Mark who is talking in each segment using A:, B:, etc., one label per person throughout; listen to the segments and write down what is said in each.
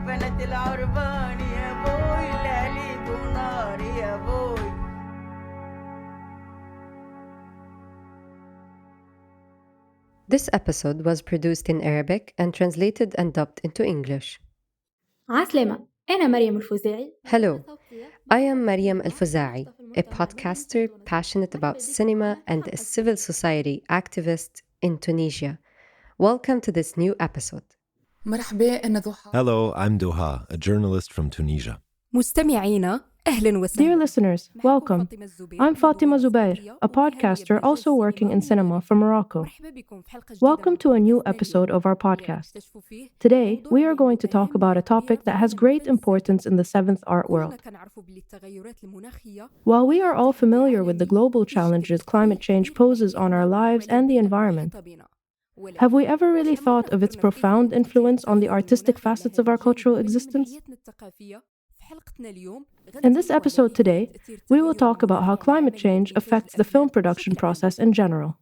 A: بنت العربان يا بوي لهلي بونار يا بوي.
B: This episode was produced in Arabic and translated and dubbed into English.
C: عسلامة، أنا مريم الفوزاعي.
B: Hello, I am Mariem El Fouzei, a podcaster passionate about cinema and a civil society activist in Tunisia. Welcome to this new episode.
D: مرحبا أنا ضحى.
E: Hello, I'm Dhouha, a journalist from Tunisia.
D: مستمعينا أهلا وسهلا.
F: Dear listeners, welcome. I'm Fatima Zoubair, a podcaster also working in cinema from Morocco. Welcome to a new episode of our podcast. Today, we are going to talk about a topic that has great importance in the seventh art world. While we are all familiar with the global challenges climate change poses on our lives and the environment, have we ever really thought of its profound influence on the artistic facets of our cultural existence? In this episode today, we will talk about how climate change affects the film production process in general.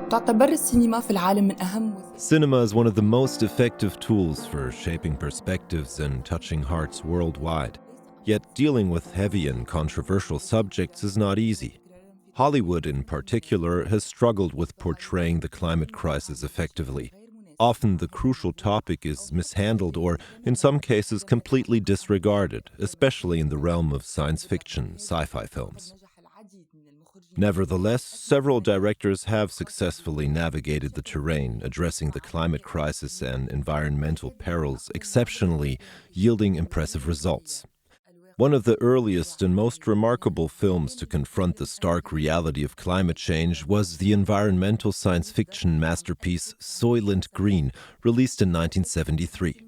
D: تعتبر السينما في العالم من أهم.
E: Cinema is one of the most effective tools for shaping perspectives and touching hearts worldwide. Yet dealing with heavy and controversial subjects is not easy. Hollywood, in particular, has struggled with portraying the climate crisis effectively. Often the crucial topic is mishandled or, in some cases, completely disregarded, especially in the realm of science fiction, sci-fi films. Nevertheless, several directors have successfully navigated the terrain, addressing the climate crisis and environmental perils exceptionally, yielding impressive results. One of the earliest and most remarkable films to confront the stark reality of climate change was the environmental science fiction masterpiece Soylent Green, released in 1973.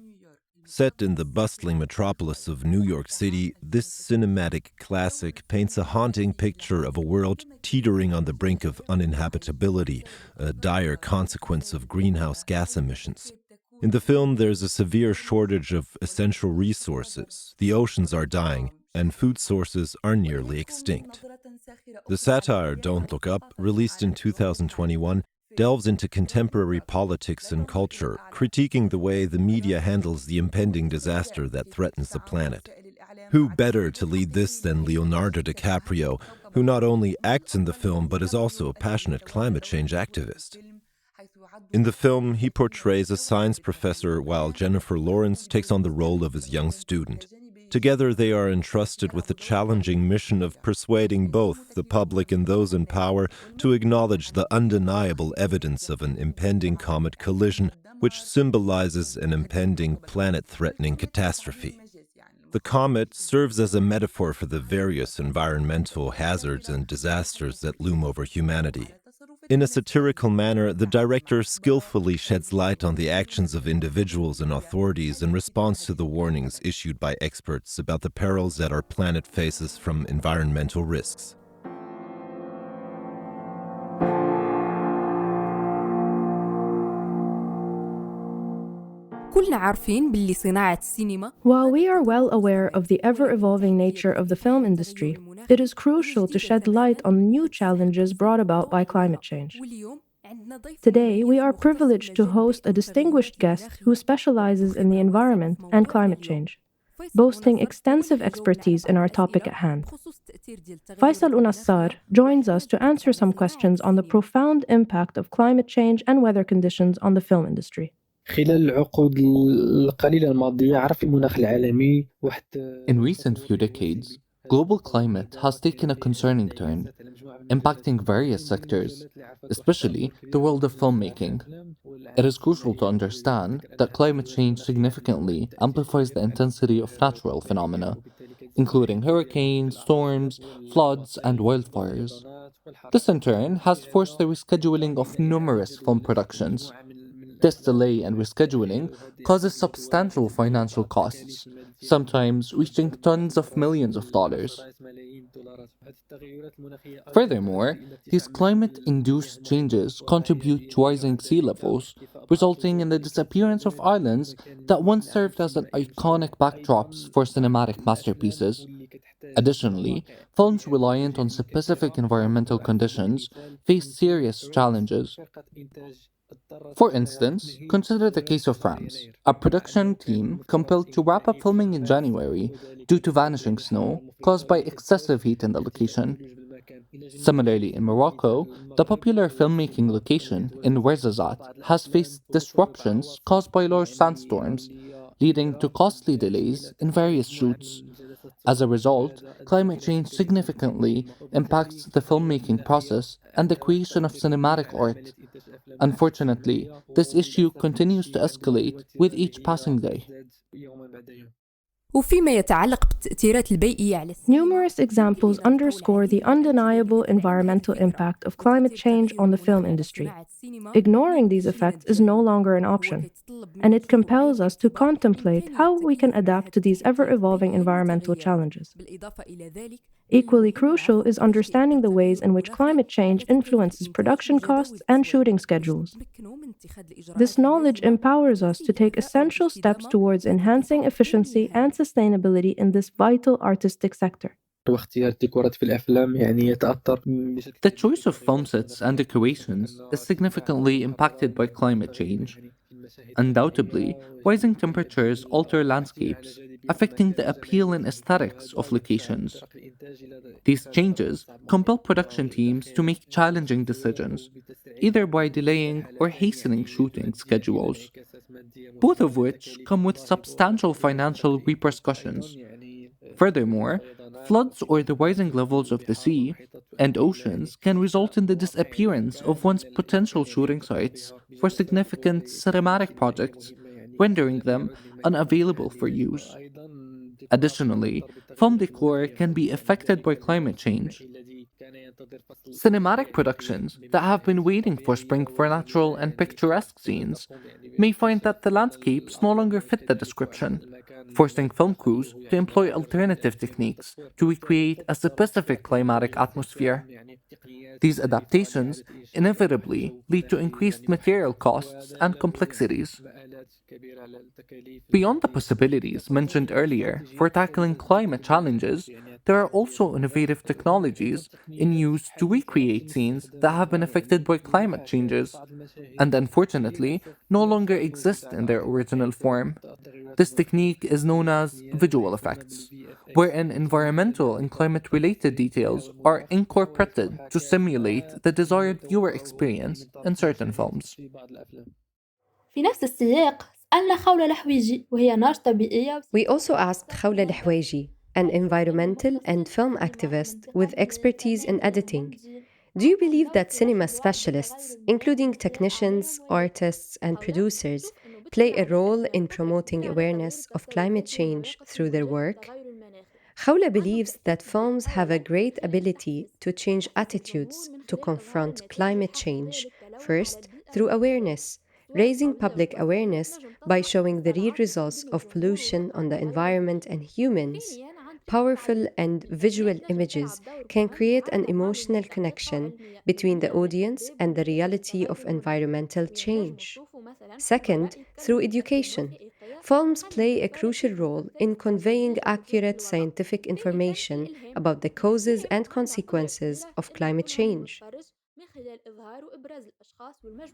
E: Set in the bustling metropolis of New York City, this cinematic classic paints a haunting picture of a world teetering on the brink of uninhabitability, a dire consequence of greenhouse gas emissions. In the film, there's a severe shortage of essential resources, the oceans are dying, and food sources are nearly extinct. The satire Don't Look Up, released in 2021, delves into contemporary politics and culture, critiquing the way the media handles the impending disaster that threatens the planet. Who better to lead this than Leonardo DiCaprio, who not only acts in the film but is also a passionate climate change activist? In the film, he portrays a science professor while Jennifer Lawrence takes on the role of his young student. Together, they are entrusted with the challenging mission of persuading both the public and those in power to acknowledge the undeniable evidence of an impending comet collision, which symbolizes an impending planet-threatening catastrophe. The comet serves as a metaphor for the various environmental hazards and disasters that loom over humanity. In a satirical manner, the director skillfully sheds light on the actions of individuals and authorities in response to the warnings issued by experts about the perils that our planet faces from environmental risks.
F: While we are well aware of the ever-evolving nature of the film industry, it is crucial to shed light on new challenges brought about by climate change. Today, we are privileged to host a distinguished guest who specializes in the environment and climate change, boasting extensive expertise in our topic at hand. Faisal Unassar joins us to answer some questions on the profound impact of climate change and weather conditions on the film industry.
G: خلال العقود القليلة الماضية عرف المناخ العالمي واحد.
H: In recent few decades, global climate has taken a concerning turn, impacting various sectors, especially the world of filmmaking. It is crucial to understand that climate change significantly amplifies the intensity of natural phenomena, including hurricanes, storms, floods, and wildfires. This in turn has forced the rescheduling of numerous film productions. This delay and rescheduling causes substantial financial costs, sometimes reaching tens of millions of dollars. Furthermore, these climate-induced changes contribute to rising sea levels, resulting in the disappearance of islands that once served as an iconic backdrops for cinematic masterpieces. Additionally, films reliant on specific environmental conditions face serious challenges. For instance, consider the case of France, a production team compelled to wrap up filming in January due to vanishing snow caused by excessive heat in the location. Similarly, in Morocco, the popular filmmaking location in Ouarzazate has faced disruptions caused by large sandstorms, leading to costly delays in various shoots. As a result, climate change significantly impacts the filmmaking process and the creation of cinematic art. Unfortunately, this issue continues to escalate with each passing day.
D: وفيما يتعلق بالتأثيرات البيئية على السينما
F: Numerous examples underscore the undeniable environmental impact of climate change on the film industry. Ignoring these effects is no longer an option, and it compels us to contemplate how we can adapt to these ever-evolving environmental challenges. Equally crucial is understanding the ways in which climate change influences production costs and shooting schedules. This knowledge empowers us to take essential steps towards enhancing efficiency and sustainability in this vital artistic sector.
G: واختيار الديكورات في الأفلام يتأثر
H: The choice of film sets and decorations is significantly impacted by climate change. Undoubtedly, rising temperatures alter landscapes, affecting the appeal and aesthetics of locations. These changes compel production teams to make challenging decisions, either by delaying or hastening shooting schedules, both of which come with substantial financial repercussions. Furthermore, floods or the rising levels of the sea and oceans can result in the disappearance of one's potential shooting sites for significant cinematic projects, rendering them unavailable for use. Additionally, film decor can be affected by climate change. Cinematic productions that have been waiting for spring for natural and picturesque scenes may find that the landscapes no longer fit the description, forcing film crews to employ alternative techniques to recreate a specific climatic atmosphere. These adaptations inevitably lead to increased material costs and complexities. Beyond the possibilities mentioned earlier for tackling climate challenges, there are also innovative technologies in use to recreate scenes that have been affected by climate changes and unfortunately no longer exist in their original form. This technique is known as visual effects, wherein environmental and climate related details are incorporated to simulate the desired viewer experience in certain films.
C: في نفس السياق سألنا خولة الحويجي وهي ناشطة بيئية.
B: We also asked Khawla Al-Hwaiji, an environmental and film activist with expertise in editing. Do you believe that cinema specialists, including technicians, artists, and producers, play a role in promoting awareness of climate change through their work? Khawla believes that films have a great ability to change attitudes to confront climate change, first through awareness, raising public awareness by showing the real results of pollution on the environment and humans. Powerful and visual images can create an emotional connection between the audience and the reality of environmental change. Second, through education. Films play a crucial role in conveying accurate scientific information about the causes and consequences of climate change.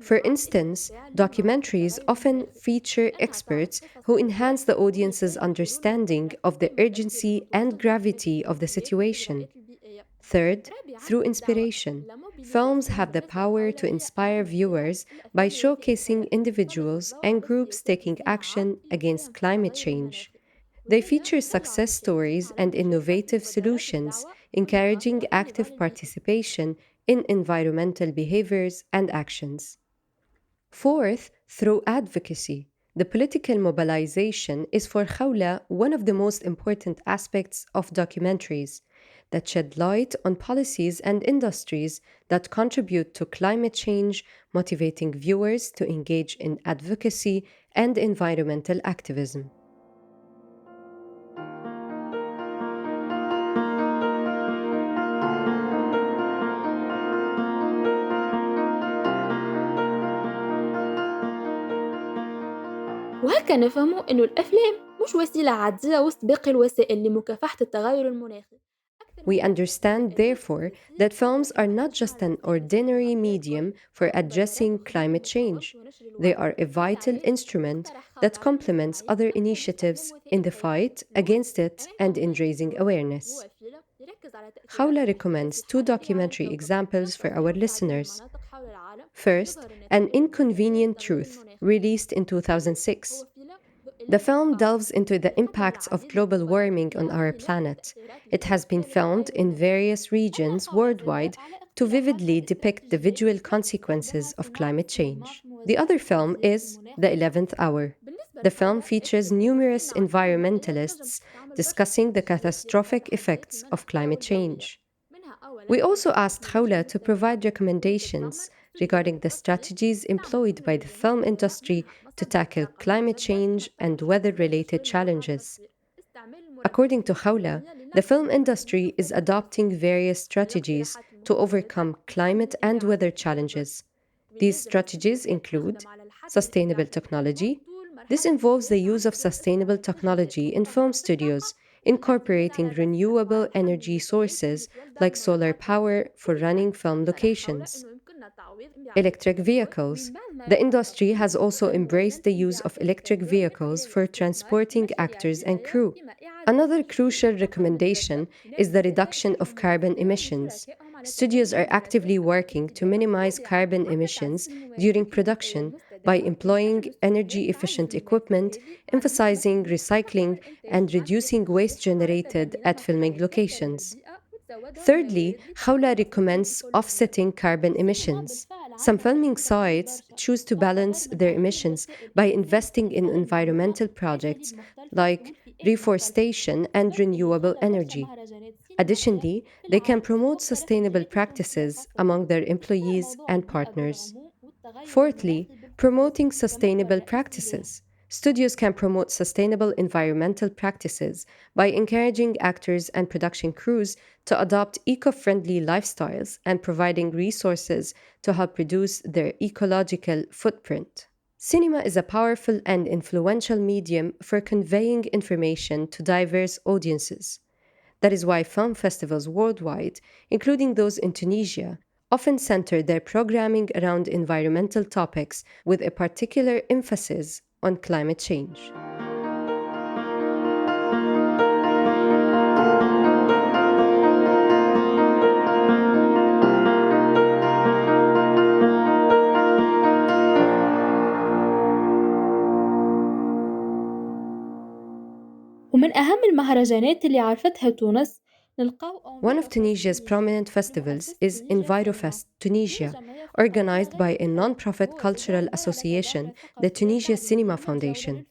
B: For instance, documentaries often feature experts who enhance the audience's understanding of the urgency and gravity of the situation. Third, through inspiration. Films have the power to inspire viewers by showcasing individuals and groups taking action against climate change. They feature success stories and innovative solutions, encouraging active participation in environmental behaviors and actions. Fourth, through advocacy. The political mobilization is for Khawla one of the most important aspects of documentaries that shed light on policies and industries that contribute to climate change, motivating viewers to engage in advocacy and environmental activism.
C: وهكا نفهموا إنه الأفلام مش وسيلة عادية وسط باقي الوسائل لمكافحة التغير المناخي،
B: We understand, therefore, that films are not just an ordinary medium for addressing climate change. They are a vital instrument that complements other initiatives in the fight against it and in raising awareness. Khawla recommends two documentary examples for our listeners. First, An Inconvenient Truth, released in 2006. The film delves into the impacts of global warming on our planet. It has been filmed in various regions worldwide to vividly depict the visual consequences of climate change. The other film is The 11th Hour. The film features numerous environmentalists discussing the catastrophic effects of climate change. We also asked Khawla to provide recommendations regarding the strategies employed by the film industry to tackle climate change and weather-related challenges. According to Khawla, the film industry is adopting various strategies to overcome climate and weather challenges. These strategies include sustainable technology. This involves the use of sustainable technology in film studios, incorporating renewable energy sources like solar power for running film locations. Electric vehicles. The industry has also embraced the use of electric vehicles for transporting actors and crew. Another crucial recommendation is the reduction of carbon emissions. Studios are actively working to minimize carbon emissions during production by employing energy efficient equipment, emphasizing recycling, and reducing waste generated at filming locations. Thirdly, Khawla recommends offsetting carbon emissions. Some filming sites choose to balance their emissions by investing in environmental projects like reforestation and renewable energy. Additionally, they can promote sustainable practices among their employees and partners. Fourthly, promoting sustainable practices. Studios can promote sustainable environmental practices by encouraging actors and production crews to adopt eco friendly lifestyles and providing resources to help reduce their ecological footprint. Cinema is a powerful and influential medium for conveying information to diverse audiences. That is why film festivals worldwide, including those in Tunisia, often center their programming around environmental topics with a particular emphasis on climate change.
C: ومن أهم المهرجانات اللي عرفتها تونس نلقاو
B: One of Tunisia's prominent festivals is EnviroFest Tunisia, organized by a non-profit cultural association, the Tunisia Cinema Foundation.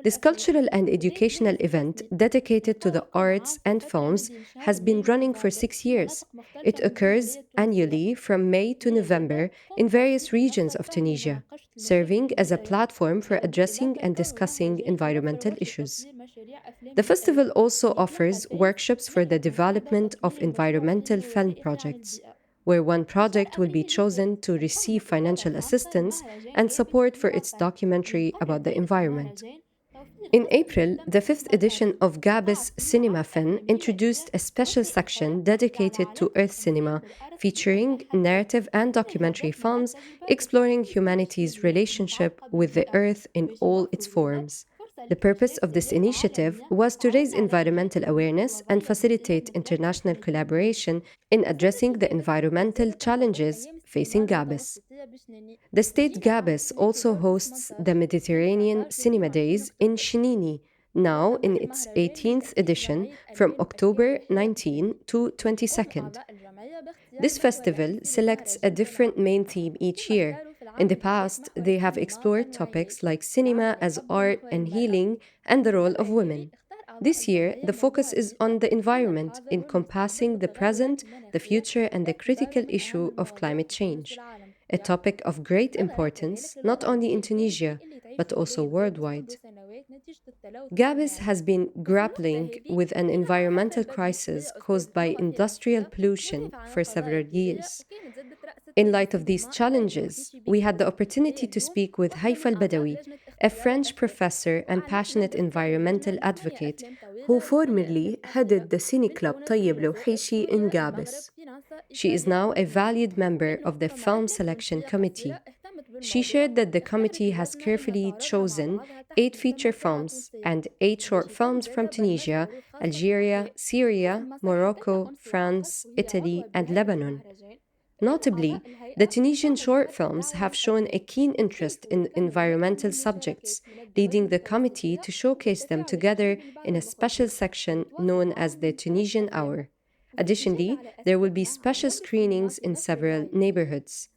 B: This cultural and educational event, dedicated to the arts and films, has been running for 6 years. It occurs annually from May to November in various regions of Tunisia, serving as a platform for addressing and discussing environmental issues. The festival also offers workshops for the development of environmental film projects, where one project will be chosen to receive financial assistance and support for its documentary about the environment. In April, the fifth edition of Gabis Cinema Fin introduced a special section dedicated to Earth cinema, featuring narrative and documentary films exploring humanity's relationship with the Earth in all its forms. The purpose of this initiative was to raise environmental awareness and facilitate international collaboration in addressing the environmental challenges facing Gabis. The state Gabis also hosts the Mediterranean Cinema Days in Shinini, now in its 18th edition from October 19 to 22nd. This festival selects a different main theme each year. In the past, they have explored topics like cinema as art and healing and the role of women. This year, the focus is on the environment, encompassing the present, the future, and the critical issue of climate change, a topic of great importance not only in Tunisia, but also worldwide. Gabis has been grappling with an environmental crisis caused by industrial pollution for several years. In light of these challenges, we had the opportunity to speak with Haifa al-Badawi, a French professor and passionate environmental advocate who formerly headed the Cine Club Tayyib Louhishi in Gabes. She is now a valued member of the Film Selection Committee. She shared that the committee has carefully chosen 8 feature films and 8 short films from Tunisia, Algeria, Syria, Morocco, France, Italy, and Lebanon. Notably, the Tunisian short films have shown a keen interest in environmental subjects, leading the committee to showcase them together in a special section known as the Tunisian Auer. Additionally, there will be special screenings in several neighborhoods.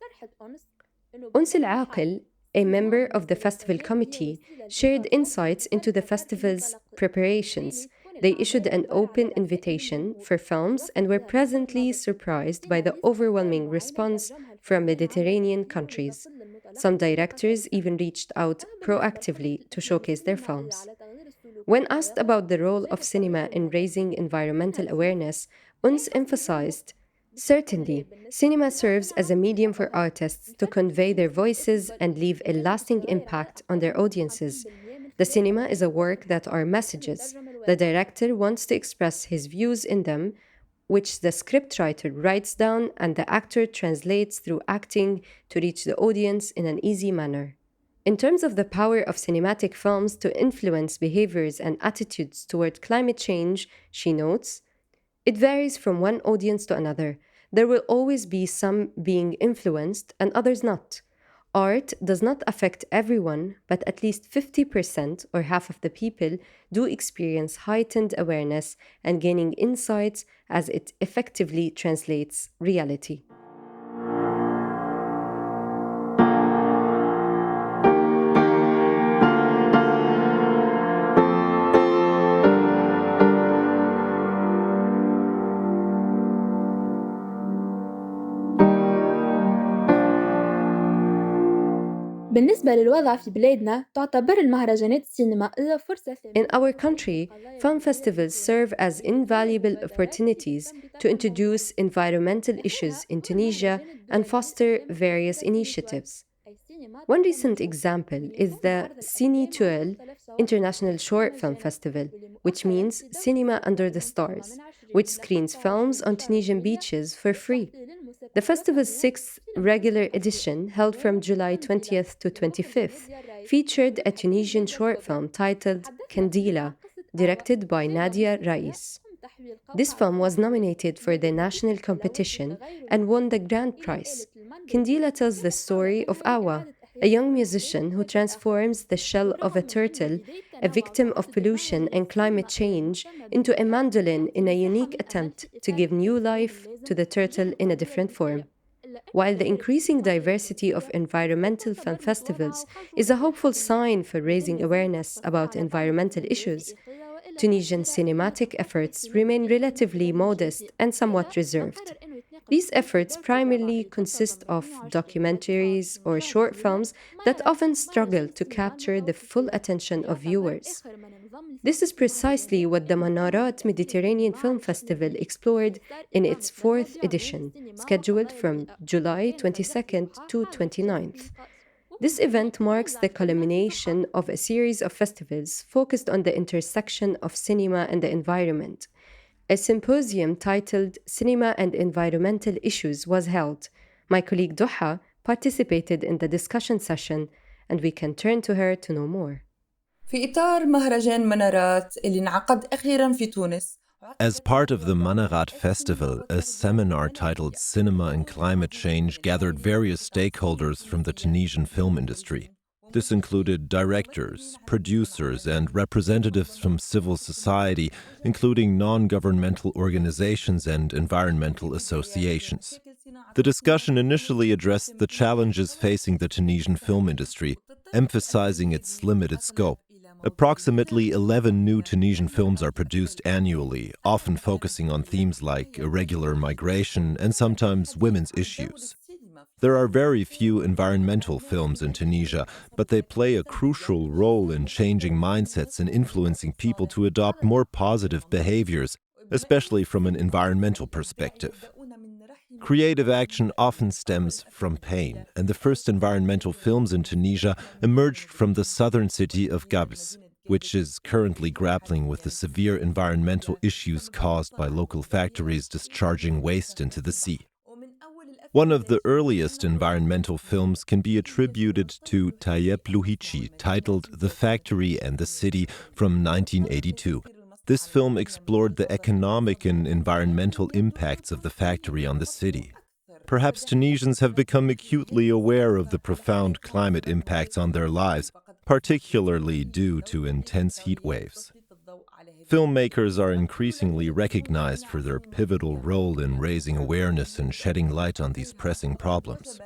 B: Uns Al-Aqil, a member of the festival committee, shared insights into the festival's preparations. They issued an open invitation for films and were pleasantly surprised by the overwhelming response from Mediterranean countries. Some directors even reached out proactively to showcase their films. When asked about the role of cinema in raising environmental awareness, Uns emphasized, "Certainly, cinema serves as a medium for artists to convey their voices and leave a lasting impact on their audiences. The cinema is a work that are messages. The director wants to express his views in them, which the scriptwriter writes down and the actor translates through acting to reach the audience in an easy manner." In terms of the power of cinematic films to influence behaviors and attitudes toward climate change, she notes, "It varies from one audience to another. There will always be some being influenced and others not. Art does not affect everyone, but at least 50% or half of the people do experience heightened awareness and gaining insights as it effectively translates reality."
C: بالنسبة للوضع في بلادنا تعتبر المهرجانات السينمائية فرصة
B: In our country, film festivals serve as invaluable opportunities to introduce environmental issues in Tunisia and foster various initiatives. One recent example is the Cine Tuel International Short Film Festival, which means Cinema Under the Stars, which screens films on Tunisian beaches for free. The festival's 6th regular edition, held from July 20th to 25th, featured a Tunisian short film titled Kandila, directed by Nadia Rais. This film was nominated for the national competition and won the grand prize. Kandila tells the story of Auer, a young musician who transforms the shell of a turtle, a victim of pollution and climate change, into a mandolin in a unique attempt to give new life to the turtle in a different form. While the increasing diversity of environmental film festivals is a hopeful sign for raising awareness about environmental issues, Tunisian cinematic efforts remain relatively modest and somewhat reserved. These efforts primarily consist of documentaries or short films that often struggle to capture the full attention of viewers. This is precisely what the Manarat Mediterranean Film Festival explored in its 4th edition, scheduled from July 22nd to 29th. This event marks the culmination of a series of festivals focused on the intersection of cinema and the environment. A symposium titled Cinema and Environmental Issues was held. My colleague Dhouha participated in the discussion session, and we can turn to her to know more.
A: في إطار مهرجان منارات اللي انعقد أخيراً في تونس.
E: As part of the Manarat Festival, a seminar titled Cinema and Climate Change gathered various stakeholders from the Tunisian film industry. This included directors, producers, and representatives from civil society, including non-governmental organizations and environmental associations. The discussion initially addressed the challenges facing the Tunisian film industry, emphasizing its limited scope. Approximately 11 new Tunisian films are produced annually, often focusing on themes like irregular migration and sometimes women's issues. There are very few environmental films in Tunisia, but they play a crucial role in changing mindsets and influencing people to adopt more positive behaviors, especially from an environmental perspective. Creative action often stems from pain, and the first environmental films in Tunisia emerged from the southern city of Gabs, which is currently grappling with the severe environmental issues caused by local factories discharging waste into the sea. One of the earliest environmental films can be attributed to Tayeb Luhici, titled The Factory and the City from 1982. This film explored the economic and environmental impacts of the factory on the city. Perhaps Tunisians have become acutely aware of the profound climate impacts on their lives, particularly due to intense heat waves. Filmmakers are increasingly recognized for their pivotal role in raising awareness and shedding light on these pressing problems.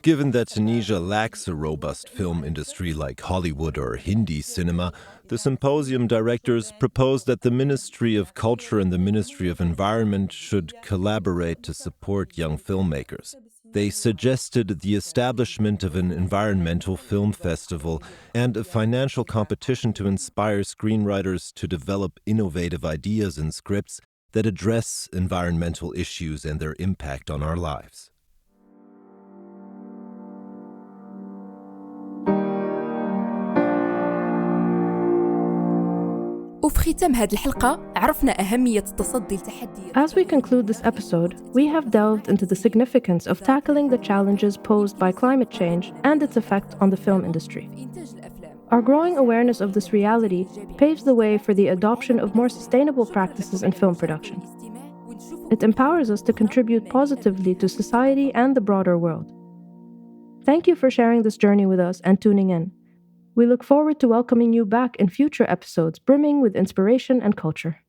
E: Given that Tunisia lacks a robust film industry like Hollywood or Hindi cinema, the symposium directors proposed that the Ministry of Culture and the Ministry of Environment should collaborate to support young filmmakers. They suggested the establishment of an environmental film festival and a financial competition to inspire screenwriters to develop innovative ideas and scripts that address environmental issues and their impact on our lives.
D: وفي ختام هذه الحلقة عرفنا أهمية التصدي لتحدي.
F: As we conclude this episode, we have delved into the significance of tackling the challenges posed by climate change and its effect on the film industry. Our growing awareness of this reality paves the way for the adoption of more sustainable practices in film production. It empowers us to contribute positively to society and the broader world. Thank you for sharing this journey with us and tuning in. We look forward to welcoming you back in future episodes brimming with inspiration and culture.